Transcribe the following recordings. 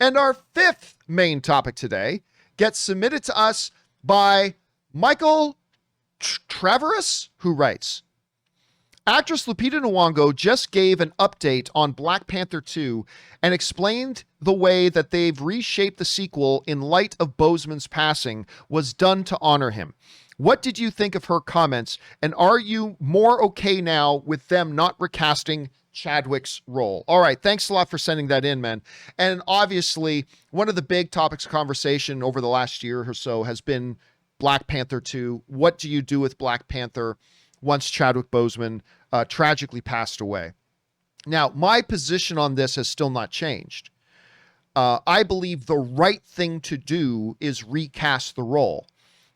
And our fifth main topic today gets submitted to us by Michael Traveras, who writes, actress Lupita Nyong'o just gave an update on Black Panther 2 and explained the way that they've reshaped the sequel in light of Boseman's passing was done to honor him. What did you think of her comments, and are you more okay now with them not recasting Chadwick's role? All right, thanks a lot for sending that in, man. And obviously, one of the big topics of conversation over the last year or so has been Black Panther 2. What do you do with Black Panther once Chadwick Boseman tragically passed away? Now, my position on this has still not changed. I believe the right thing to do is recast the role.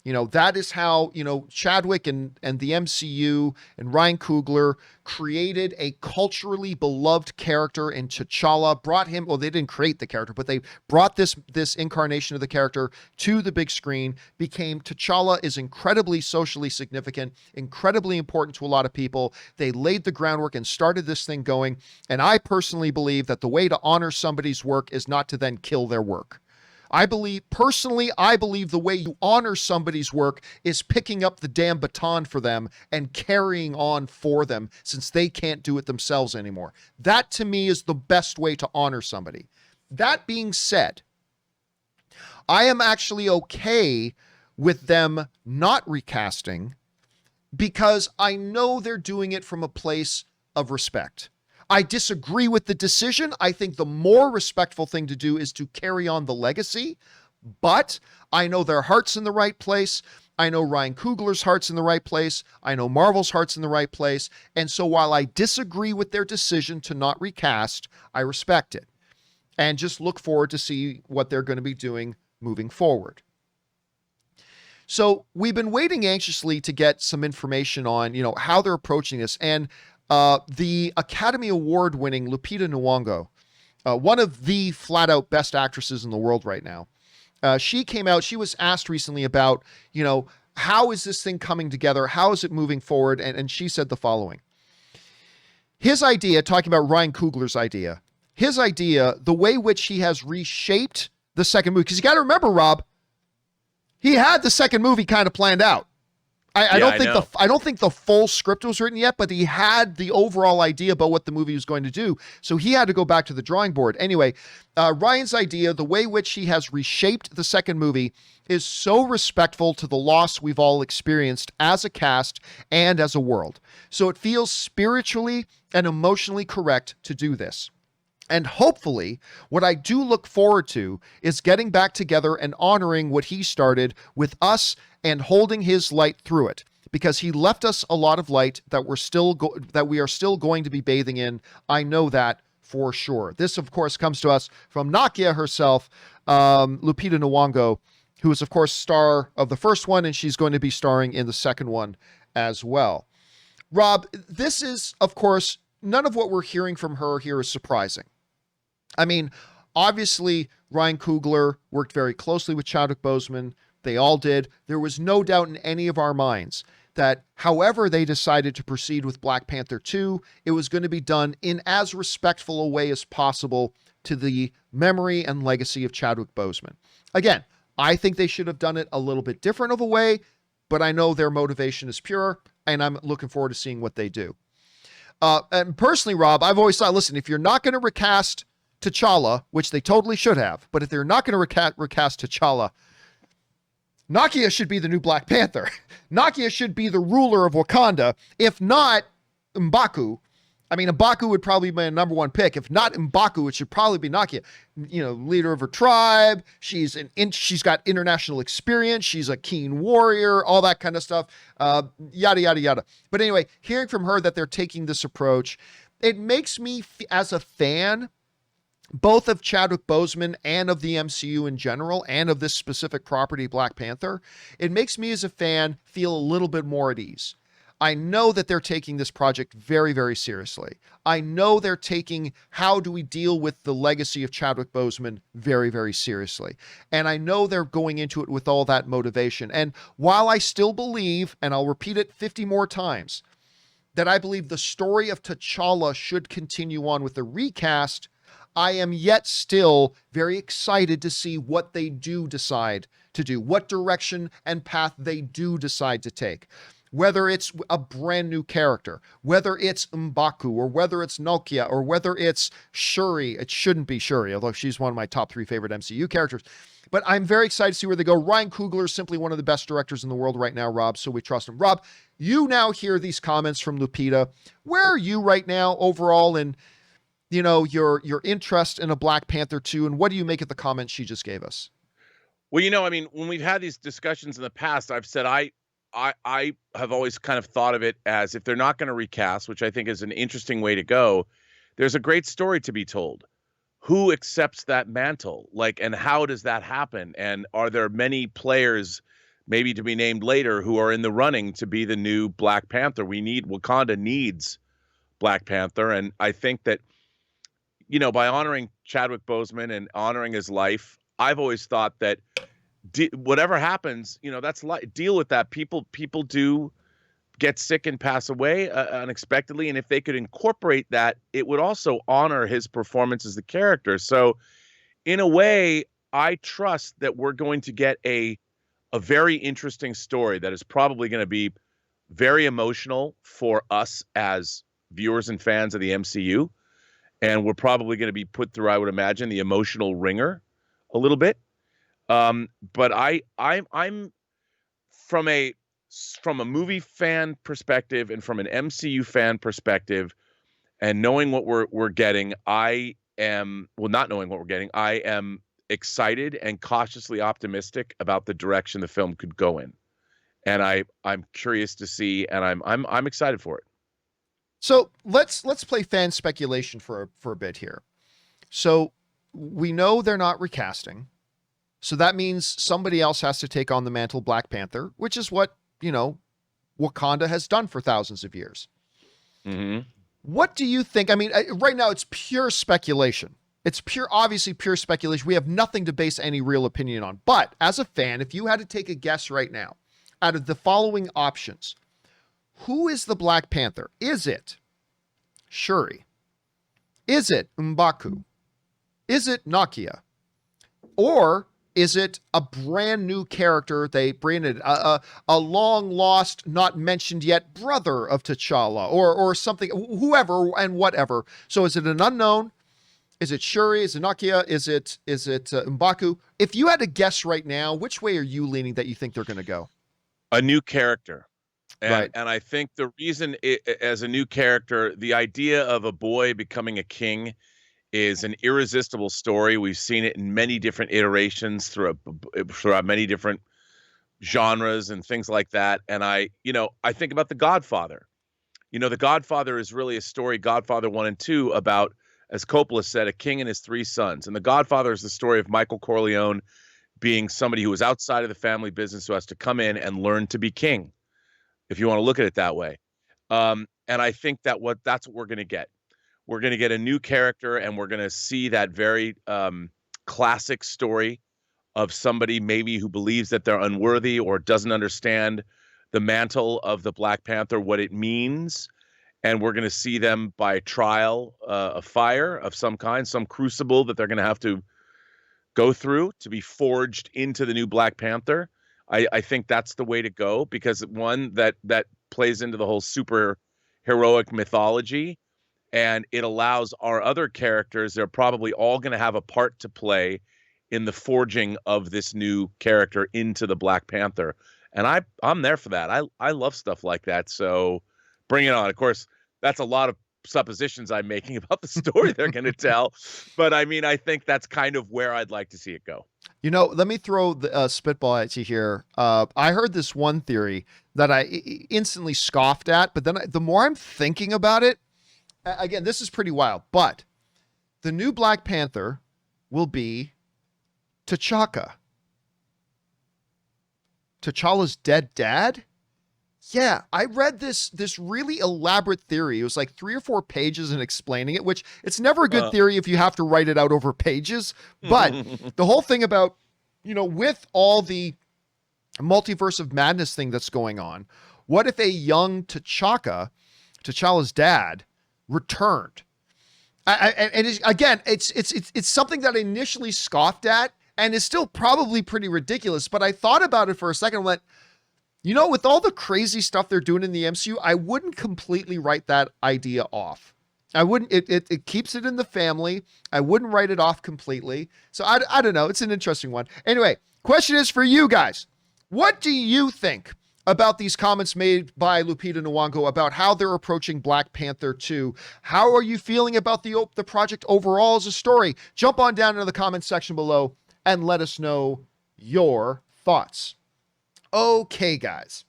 You know, that is how, Chadwick and the MCU and Ryan Coogler created a culturally beloved character in T'Challa, brought him, well, they didn't create the character, but they brought this incarnation of the character to the big screen, T'Challa is incredibly socially significant, incredibly important to a lot of people. They laid the groundwork and started this thing going. And I personally believe that the way to honor somebody's work is not to then kill their work. I believe the way you honor somebody's work is picking up the damn baton for them and carrying on for them, since they can't do it themselves anymore. That, to me, is the best way to honor somebody. That being said, I am actually okay with them not recasting because I know they're doing it from a place of respect. I disagree with the decision. I think the more respectful thing to do is to carry on the legacy, but I know their heart's in the right place. I know Ryan Coogler's heart's in the right place. I know Marvel's heart's in the right place. And so while I disagree with their decision to not recast, I respect it and just look forward to see what they're going to be doing moving forward. So we've been waiting anxiously to get some information on, how they're approaching this. And the Academy Award winning Lupita Nyong'o, one of the flat out best actresses in the world right now. She came out, she was asked recently about, how is this thing coming together? How is it moving forward? And she said the following. His idea, talking about Ryan Coogler's idea, the way which he has reshaped the second movie, because you got to remember, Rob, he had the second movie kind of planned out. I don't think the full script was written yet, but he had the overall idea about what the movie was going to do. So he had to go back to the drawing board. Anyway, Ryan's idea, the way which he has reshaped the second movie, is so respectful to the loss we've all experienced as a cast and as a world. So it feels spiritually and emotionally correct to do this. And hopefully, what I do look forward to is getting back together and honoring what he started with us and holding his light through it, because he left us a lot of light that we are still going to be bathing in. I know that for sure. This, of course, comes to us from Nakia herself, Lupita Nyong'o, who is, of course, star of the first one, and she's going to be starring in the second one as well. Rob, this is, of course, none of what we're hearing from her here is surprising. I mean, obviously, Ryan Coogler worked very closely with Chadwick Boseman. They all did. There was no doubt in any of our minds that however they decided to proceed with Black Panther 2, it was going to be done in as respectful a way as possible to the memory and legacy of Chadwick Boseman. Again, I think they should have done it a little bit different of a way, but I know their motivation is pure, and I'm looking forward to seeing what they do. And personally, Rob, I've always thought, listen, if you're not going to recast T'Challa, which they totally should have, but if they're not going to recast T'Challa, Nakia should be the new Black Panther. Nakia should be the ruler of Wakanda. If not M'Baku, I mean, M'Baku would probably be my number one pick. If not M'Baku, it should probably be Nakia. Leader of her tribe. She's got international experience. She's a keen warrior, all that kind of stuff. Yada, yada, yada. But anyway, hearing from her that they're taking this approach, it makes me, as a fan, both of Chadwick Boseman and of the MCU in general, and of this specific property, Black Panther, it makes me as a fan feel a little bit more at ease. I know that they're taking this project very, very seriously. I know they're taking how do we deal with the legacy of Chadwick Boseman very, very seriously. And I know they're going into it with all that motivation. And while I still believe, and I'll repeat it 50 more times, that I believe the story of T'Challa should continue on with the recast, I am yet still very excited to see what they do decide to do, what direction and path they do decide to take. Whether it's a brand new character, whether it's M'Baku, or whether it's Nokia, or whether it's Shuri. It shouldn't be Shuri, although she's one of my top 3 favorite MCU characters. But I'm very excited to see where they go. Ryan Coogler is simply one of the best directors in the world right now, Rob, so we trust him. Rob, you now hear these comments from Lupita. Where are you right now overall in, your interest in a Black Panther 2, and what do you make of the comments she just gave us? Well, when we've had these discussions in the past, I've said I have always kind of thought of it as, if they're not going to recast, which I think is an interesting way to go, there's a great story to be told. Who accepts that mantle? And how does that happen? And are there many players, maybe to be named later, who are in the running to be the new Black Panther? Wakanda needs Black Panther. And I think that, by honoring Chadwick Boseman and honoring his life, I've always thought that whatever happens, that's deal with that. People do get sick and pass away unexpectedly, and if they could incorporate that, it would also honor his performance as the character. So, in a way, I trust that we're going to get a very interesting story that is probably going to be very emotional for us as viewers and fans of the MCU, and we're probably going to be put through, I would imagine, the emotional ringer a little bit. But I'm from a movie fan perspective and from an MCU fan perspective, and knowing what we're getting, not knowing what we're getting, I am excited and cautiously optimistic about the direction the film could go in. And I'm curious to see, and I'm excited for it. So let's play fan speculation for a bit here. So we know they're not recasting. So that means somebody else has to take on the mantle of Black Panther, which is what, Wakanda has done for thousands of years. Mm-hmm. What do you think? I mean, right now it's pure speculation. It's obviously pure speculation. We have nothing to base any real opinion on. But as a fan, if you had to take a guess right now, out of the following options, who is the Black Panther? Is it Shuri? Is it M'Baku? Is it Nokia? Or is it a brand new character they branded, a long lost, not mentioned yet brother of T'Challa, or something, whoever and whatever? So is it an unknown? Is it Shuri? Is it Nokia? Is it M'Baku? If you had to guess right now, which way are you leaning that you think they're going to go? A new character. Right. And I think the reason as a new character, the idea of a boy becoming a king is an irresistible story. We've seen it in many different iterations throughout many different genres and things like that. And I think about The Godfather. The Godfather is really a story, Godfather 1 and 2, about, as Coppola said, a king and his 3 sons. And The Godfather is the story of Michael Corleone being somebody who was outside of the family business, who has to come in and learn to be king, if you want to look at it that way. And I think that's what we're going to get. We're going to get a new character, and we're going to see that very classic story of somebody maybe who believes that they're unworthy or doesn't understand the mantle of the Black Panther, what it means. And we're going to see them by trial, a fire of some kind, some crucible that they're going to have to go through to be forged into the new Black Panther. I think that's the way to go, because one, that plays into the whole super heroic mythology, and it allows our other characters, they're probably all going to have a part to play in the forging of this new character into the Black Panther. And I'm there for that. I love stuff like that. So bring it on. Of course, that's a lot of suppositions I'm making about the story they're going to tell. But I mean, I think that's kind of where I'd like to see it go. Let me throw the spitball at you here. I heard this one theory that I instantly scoffed at, but then the more I'm thinking about it, again, this is pretty wild, but the new Black Panther will be T'Chaka. T'Challa's dead dad? Yeah, I read this really elaborate theory. It was like 3 or 4 pages in explaining it, which it's never a good theory if you have to write it out over pages. But the whole thing about, with all the multiverse of madness thing that's going on, what if a young T'Chaka, T'Challa's dad, returned And again, it's something that I initially scoffed at and is still probably pretty ridiculous. But I thought about it for a second and went, with all the crazy stuff they're doing in the MCU, I wouldn't completely write that idea off. I wouldn't. It keeps it in the family. I wouldn't write it off completely. So I don't know. It's an interesting one. Anyway, question is for you guys. What do you think about these comments made by Lupita Nyong'o about how they're approaching Black Panther 2? How are you feeling about the project overall as a story? Jump on down into the comments section below and let us know your thoughts. Okay, guys.